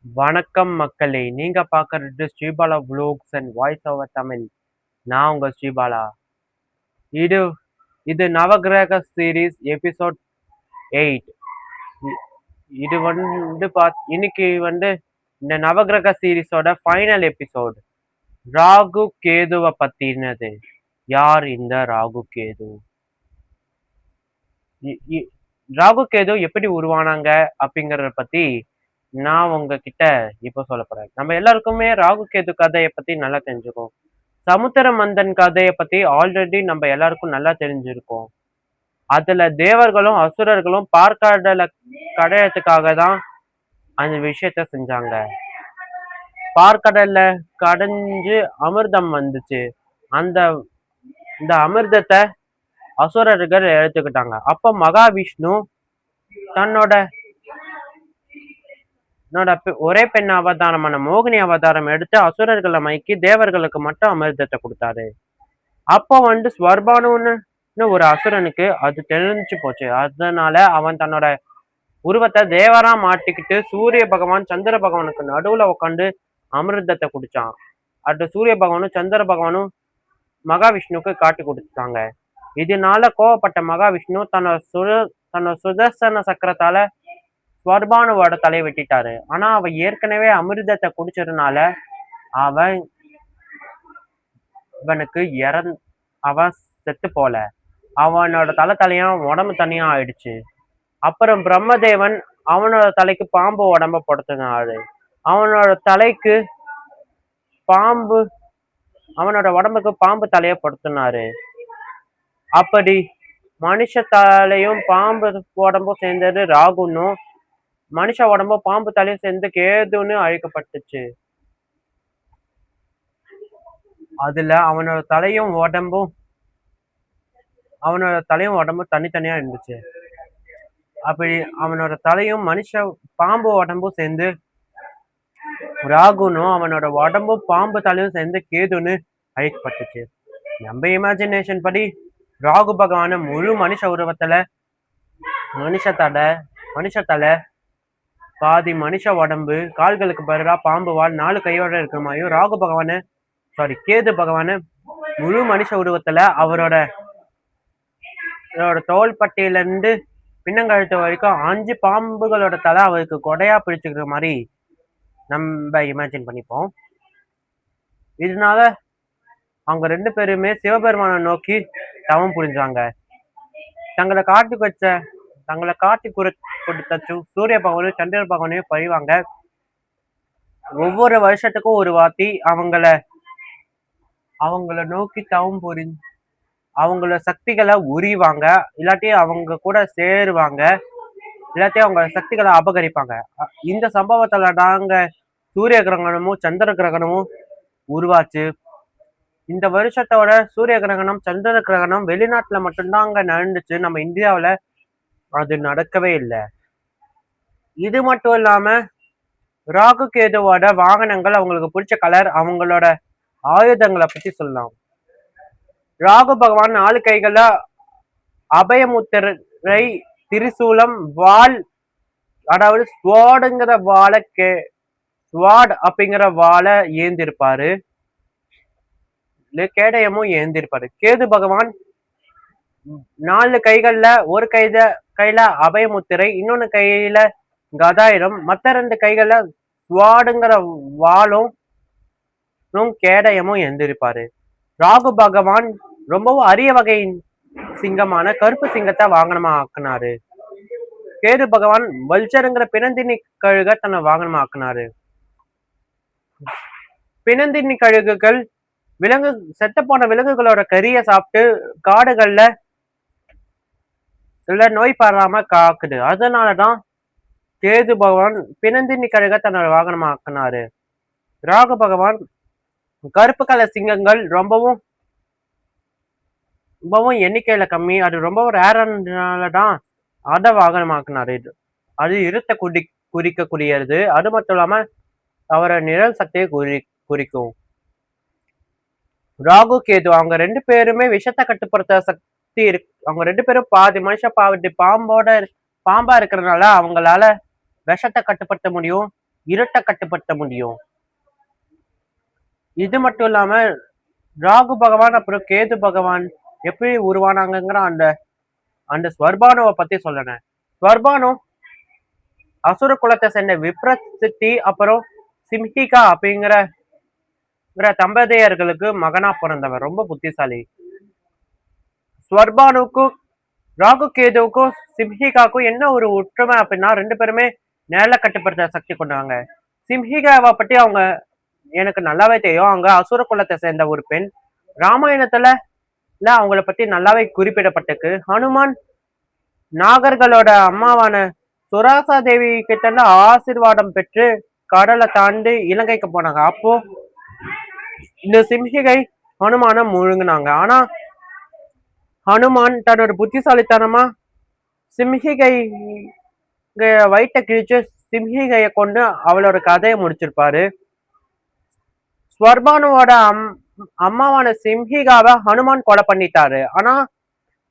வணக்கம் மக்களே! நீங்க பார்க்கறது Sribala vlogs and voice over Tamil. நான் உங்க ஸ்ரீபாலா. இது இது நவக்கிரக சீரிஸ் எபிசோட் 8. இ இது இன்னைக்கு இந்த நவக்கிரக சீரிஸோட ஃபைனல் எபிசோட். ராகு கேதுவ பத்தினது. யார் இந்த ராகு கேது? இ இ ராகு கேது எப்படி உருவானாங்க அப்படிங்கிறத பத்தி நான் உங்ககிட்ட இப்ப சொல்லப் போறேன். நம்ம எல்லாருக்குமே ராகு கேது கதைய பத்தி நல்லா தெரிஞ்சுக்கும். சமுத்திர மந்தன் கதைய பத்தி ஆல்ரெடி நம்ம எல்லாருக்கும் நல்லா தெரிஞ்சிருக்கும். அதுல தேவர்களும் அசுரர்களும் பார்க்கடல கடையறதுக்காக தான் அந்த விஷயத்த செஞ்சாங்க. பார்க்கடல்ல கடைஞ்சு அமிர்தம் வந்துச்சு. அந்த இந்த அமிர்தத்தை அசுரர்கள் எடுத்துக்கிட்டாங்க. அப்ப மகாவிஷ்ணு தன்னோட ஒரே பெண் அவதாரமான மோகினி அவதாரம் எடுத்து அசுரர்களை மயக்கி தேவர்களுக்கு மட்டும் அமிர்தத்தை கொடுத்தாரு. அப்போ ஸ்வர்பானுன்னு ஒரு அசுரனுக்கு அது தெரிஞ்சு போச்சு. அதனால அவன் தன்னோட உருவத்தை தேவரா மாட்டிக்கிட்டு சூரிய பகவான் சந்திர பகவானுக்கு நடுவுல உட்காந்து அமிர்தத்தை குடிச்சான். அந்த சூரிய பகவானும் சந்திர பகவானும் மகாவிஷ்ணுக்கு காட்டி கொடுத்தாங்க. இதனால கோவப்பட்ட மகாவிஷ்ணு தன்னோட சுதர்சன சக்கரத்தால ஸ்வர்பானுவோட தலையை வெட்டிட்டாரு. ஆனா அவன் ஏற்கனவே அமிர்தத்தை குடிச்சதுனால அவனுக்கு அவன் செத்து போல. அவனோட தலையும் உடம்பு தனியா ஆயிடுச்சு. அப்புறம் பிரம்மதேவன் அவனோட தலைக்கு பாம்பு உடம்ப படுத்தினாரு. அவனோட தலைக்கு அவனோட உடம்புக்கு பாம்பு தலைய படுத்தினாரு. அப்படி மனுஷ தலையும் பாம்பு உடம்பும் சேர்ந்தது ராகுன்னும் மனுஷ உடம்பும் பாம்பு தலையும் சேர்ந்து கேதுன்னு அழைக்கப்பட்டுச்சு. அதுல அவனோட தலையும் உடம்பும் தனித்தனியா இருந்துச்சு. அப்படி அவனோட தலையும் பாம்பு உடம்பும் சேர்ந்து ராகுனும் அவனோட உடம்பும் பாம்பு தலையும் சேர்ந்து கேதுன்னு அழைக்கப்பட்டுச்சு. நம்ம இமேஜினேஷன் படி ராகு பகவான முழு மனுஷ உருவத்துல மனுஷ தலை பாதி மனுஷ உடம்பு கால்களுக்கு பதிலா பாம்பு வால் 4 கையோட இருக்கிற மாதிரியும் கேது பகவான முழு மனுஷ உருவத்துல அவரோட தோள்பட்டையில இருந்து பின்னங்கழுத்து வரைக்கும் 5 பாம்புகளோட தலை அவருக்கு கொடையா பிடிச்சுக்கிற மாதிரி நம்ம இமேஜின் பண்ணிப்போம். இதனால அவங்க 2 பேருமே சிவபெருமானை நோக்கி தவம் புரிஞ்சாங்க. தங்களை காட்டி கொடுத்த சூரிய பகவானையும் சந்திர பகவானையும் பழிவாங்க. ஒவ்வொரு வருஷத்துக்கும் ஒரு வாட்டி அவங்கள நோக்கி தவம் புரிஞ்சு அவங்கள சக்திகளை உரிவாங்க, இல்லாட்டி அவங்க கூட சேருவாங்க, இல்லாட்டி அவங்க சக்திகளை அபகரிப்பாங்க. இந்த சம்பவத்துல நாங்க சூரிய கிரகணமும் சந்திர கிரகணமும் உருவாச்சு. இந்த வருஷத்தோட சூரிய கிரகணம் சந்திர கிரகணம் வெளிநாட்டுல மட்டும்தான் அங்க நடந்துச்சு. நம்ம இந்தியாவில அது நடக்கவே இல்லை. இது மட்டும் இல்லாம ராகு கேதுவோட வாகனங்கள், அவங்களுக்கு பிடிச்ச கலர், அவங்களோட ஆயுதங்களை பத்தி சொல்லலாம். ராகு பகவான் 4 கைகள்ல அபயமுத்திரை, திரிசூலம், வாள், அதாவது ஸ்வாடுங்கிற ஸ்வாட் அப்படிங்கிற வாளை ஏந்திருப்பாரு. கேடயமும் ஏந்திருப்பாரு. கேது பகவான் 4 கைகள்ல ஒரு கையில அபயமுத்திரை, இன்னொன்னு கையில கதாயுதம், மத்த 2 கைகள்ல ஸ்வாடுங்கிற வாளும் கேடயமும் எந்திருப்பாரு. ராகு பகவான் ரொம்பவும் அரிய வகை சிங்கமான கருப்பு சிங்கத்தை வாகனமா ஆக்குனாரு. கேது பகவான் வல்ச்சருங்கிற பிணந்தின்னி கழுக தன்னை வாகனமா ஆக்குனாரு. பிணந்தின்னி கழுகுகள் செத்த போன விலங்குகளோட கறிய சாப்பிட்டு காடுகள்ல நோய் பரவாம காக்குது. அதனாலதான் கேது பகவான் பிணந்தின்னி கழுக தன்னோட வாகனமா ஆக்குனாரு. ராகு பகவான் கருப்பு கலர் சிங்கங்கள் ரொம்பவும் எண்ணிக்கையில கம்மி, அது ரொம்பவும் ரேரானதான் அத வாகனமாக்குனாரு. அது இருட்ட குறிக்கக்கூடியது. அது மட்டும் இல்லாம அவரை நிழல் சக்தியை குறிக்கும். ராகு கேது அவங்க 2 பேருமே விஷத்தை கட்டுப்படுத்த சக்தி இருக்கு. அவங்க 2 பேரும் பாதி மனுஷ பாதி பாம்பா இருக்கிறதுனால அவங்களால விஷத்தை கட்டுப்படுத்த முடியும். இருட்ட கட்டுப்படுத்த முடியும். இது மட்டும் இல்லாம ராகு பகவான் அப்புறம் கேது பகவான் எப்படி உருவானாங்கங்கிற அந்த அந்த ஸ்வர்பானுவை பத்தி சொல்லணும். ஸ்வர்பானு அசுர குலத்தை சேர்ந்த விப்ரசித்தி அப்புறம் சிம்ஹிகா அப்படிங்கிற தம்பதியர்களுக்கு மகனா பிறந்தவர். ரொம்ப புத்திசாலி. ஸ்வர்பானுக்கும் ராகு கேதுவுக்கும் சிம்ஹிகாவுக்கும் என்ன ஒரு ஒற்றுமை அப்படின்னா, ரெண்டு பேருமே நேர கட்டுப்படுத்த சக்தி கொண்டவங்க. சிம்ஹிகாவை பத்தி அவங்க எனக்கு நல்லாவே தெரியும். அவங்க அசுர குலத்தை சேர்ந்த ஒரு பெண். ராமாயணத்துல அவங்கள பத்தி நல்லாவே குறிப்பிடப்பட்டிருக்கு. ஹனுமான் நாகர்களோட அம்மாவான சுராசா தேவி கிட்ட இருந்து ஆசீர்வாதம் பெற்று கடலை தாண்டி இலங்கைக்கு போனாங்க. அப்போ இந்த சிம்ஹிகை ஹனுமான முழுங்கினாங்க. ஆனா ஹனுமான் தன்னோட புத்திசாலித்தனமா சிம்ஹிகை வயிற்ற கிழிச்சு சிம்ஹிகையை கொண்டு அவளோட கதையை முடிச்சிருப்பாரு. ஸ்வர்பானுவோட அம்மாவான சிம்ஹிகாவை ஹனுமான் கொலை பண்ணிட்டாரு. ஆனா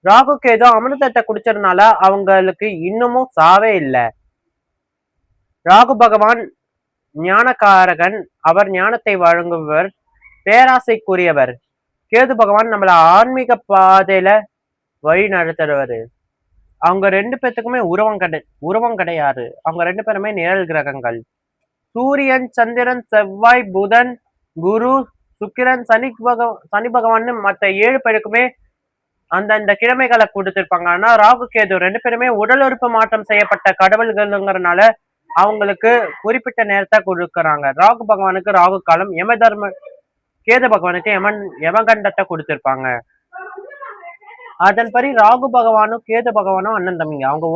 ராகு கேது அமிர்தத்தை குடிச்சதுனால அவங்களுக்கு இன்னமும் சாவே இல்லை. ராகு பகவான் ஞானக்காரகன். அவர் ஞானத்தை வழங்குபவர், பேராசைக்குரியவர். கேது பகவான் நம்மள ஆன்மீக பாதையில வழி நடத்துறவர். அவங்க ரெண்டு பேத்துக்குமே உருவம் கிடையாது. அவங்க ரெண்டு பேருமே நிழல் கிரகங்கள். சூரியன், சந்திரன், செவ்வாய், புதன், குரு, சுக்கிரன், சனி பகவான் மற்ற 7 பேருக்குமே அந்தந்த கிழமைகளை கொடுத்திருப்பாங்க. ஆனா ராகு கேது ரெண்டு பேருமே உடல் உறுப்பு மாற்றம் செய்யப்பட்ட கடவுள்கள்ங்கிறதுனால அவங்களுக்கு குறிப்பிட்ட நேரத்தை கொடுக்கறாங்க. ராகு பகவானுக்கு ராகு காலம், கேது பகவானுக்கு யமகண்டத்தை கொடுத்திருப்பாங்க. அதன்படி ராகு பகவானும் கேது பகவானும் அண்ணன் தம்பிங்க. அவங்க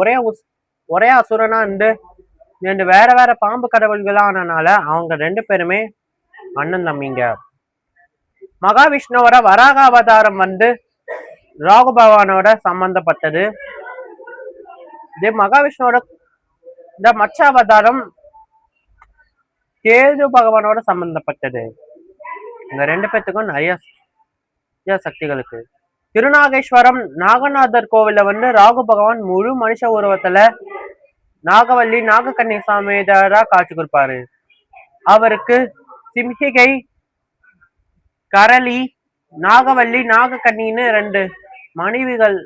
ஒரே அசுரனா இருந்து வேற வேற பாம்பு கடவுள்களானனால அவங்க ரெண்டு பேருமே அண்ணன் தம்பிங்க. மகாவிஷ்ணுவோட வராக அவதாரம் ராகு பகவானோட சம்பந்தப்பட்டது. இது மகாவிஷ்ணுவோட இந்த மச்ச அவதாரம் கேது பகவானோட சம்பந்தப்பட்டது. இந்த ரெண்டு பேத்துக்கும் நிறைய சக்திகளுக்கு. திருநாகேஸ்வரம் நாகநாதர் கோவில்ல ராகு பகவான் முழு மனுஷ உருவத்துல நாகவல்லி நாகக்கண்ணி சமேதரா காட்சி கொடுப்பாரு. அவருக்கு சிம்ஹிகை, கரளி, நாகவல்லி, நாகக்கண்ணின்னு 4 மனைவிகள்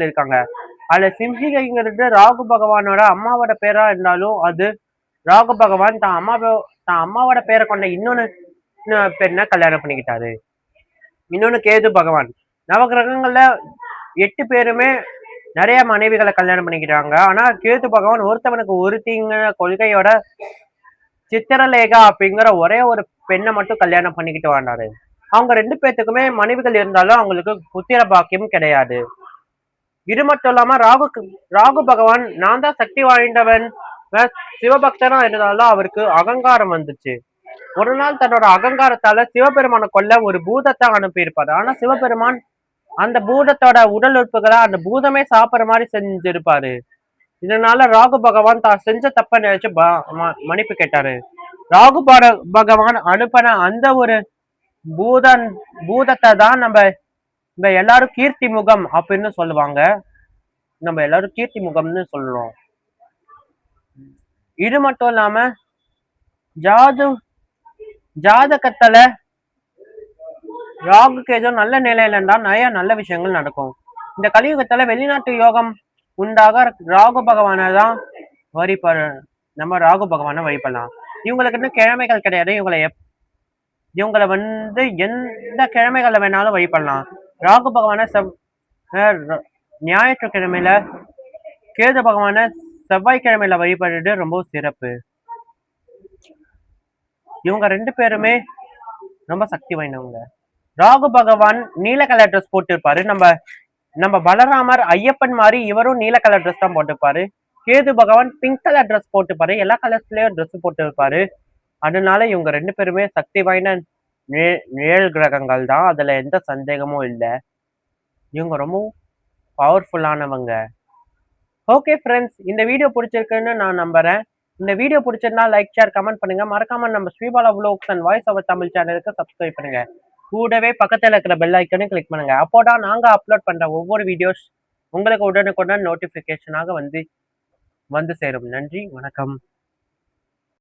இருக்காங்க. அதுல சிம்ஹிகைங்கிறது ராகு பகவானோட அம்மாவோட பேரா இருந்தாலும் அது ராகு பகவான் தான் அம்மாவோட பேரை கொண்ட இன்னொன்னு பெண்ணை கல்யாணம் பண்ணிக்கிட்டாரு. இன்னொன்னு கேது பகவான். நவகிரகங்கள்ல 8 பேருமே நிறைய மனைவிகளை கல்யாணம் பண்ணிக்கிறாங்க. ஆனா கேது பகவான் ஒருத்தவனுக்கு ஒருத்திங்கிற கொள்கையோட சித்திரலேகா அப்படிங்கிற ஒரே ஒரு பெண்ணை மட்டும் கல்யாணம் பண்ணிக்கிட்டு வந்தாரு. அவங்க ரெண்டு பேத்துக்குமே மனைவிகள் இருந்தாலும் அவங்களுக்கு புத்திர பாக்கியம் கிடையாது. இது மட்டும் இல்லாம ராகு பகவான் நான் தான் சக்தி வாய்ந்தவன் சிவபக்தனா இருந்தாலும் அவருக்கு அகங்காரம் வந்துச்சு. ஒரு நாள் தன்னோட அகங்காரத்தால சிவபெருமானை கொல்ல ஒரு பூதத்தை அனுப்பியிருப்பாரு. ஆனா சிவபெருமான் அந்த பூதத்தோட உடல் உறுப்புகளை அந்த பூதமே சாப்பிட்ற மாதிரி செஞ்சிருப்பாரு. இதனால ராகு பகவான் தான் செஞ்ச தப்ப நினைச்சு மன்னிப்பு கேட்டாரு. ராகு பகவான் அனுப்பின அந்த ஒரு பூதத்தை தான் நம்ம எல்லாரும் கீர்த்தி முகம் அப்படின்னு சொல்லுவாங்க. நம்ம எல்லாரும் கீர்த்தி முகம்னு சொல்றோம். இது மட்டும் இல்லாம ஜாதகத்துல ராகுக்கு ஏதோ நல்ல நிலையில இருந்தா நிறைய நல்ல விஷயங்கள் நடக்கும். இந்த கலியுகத்துல வெளிநாட்டு யோகம் உண்டாக ராகு பகவானை தான் நம்ம ராகு பகவானை வழிபடலாம். இவங்களுக்கு இன்னும் கிழமைகள் கிடையாது. இவங்களை எந்த கிழமைகளை வேணாலும் வழிபடலாம். ராகு பகவான ஞாயிற்றுக்கிழமையில, கேது பகவான செவ்வாய்க்கிழமையில வழிபடுறது ரொம்ப சிறப்பு. இவங்க ரெண்டு பேருமே ரொம்ப சக்தி வாய்ந்தவங்க. ராகு பகவான் நீல கலர் ட்ரெஸ் போட்டிருப்பாரு. நம்ம பலராமர் ஐயப்பன் மாதிரி இவரும் நீல கலர் ட்ரெஸ் தான் போட்டிருப்பாரு. கேது பகவான் பிங்க் கலர் ட்ரெஸ் போட்டுப்பாரு. எல்லா கலர்ஸ்லயும் ட்ரெஸ் போட்டிருப்பாரு. அதனால இவங்க ரெண்டு பேருமே சக்தி வாய்ந்த நிழல் கிரகங்கள் தான். அதுல எந்த சந்தேகமும் இல்லை. இவங்க ரொம்ப பவர்ஃபுல்லானவங்க. ஓகே ஃப்ரெண்ட்ஸ், இந்த வீடியோ பிடிச்சிருக்குன்னு நான் நம்புறேன். இந்த வீடியோ பிடிச்சிருந்தா லைக், ஷேர், கமெண்ட் பண்ணுங்க. மறக்காம நம்ம Sribala vlogs and voice over Tamil சேனலுக்கு சப்ஸ்கிரைப் பண்ணுங்க. கூடவே பக்கத்துல இருக்கிற பெல் ஐக்கனை கிளிக் பண்ணுங்க. அப்போதான் நாங்க அப்லோட் பண்ற ஒவ்வொரு வீடியோஸ் உங்களுக்கு உடனுக்குடன் நோட்டிபிகேஷனாக வந்து சேரும். நன்றி, வணக்கம்.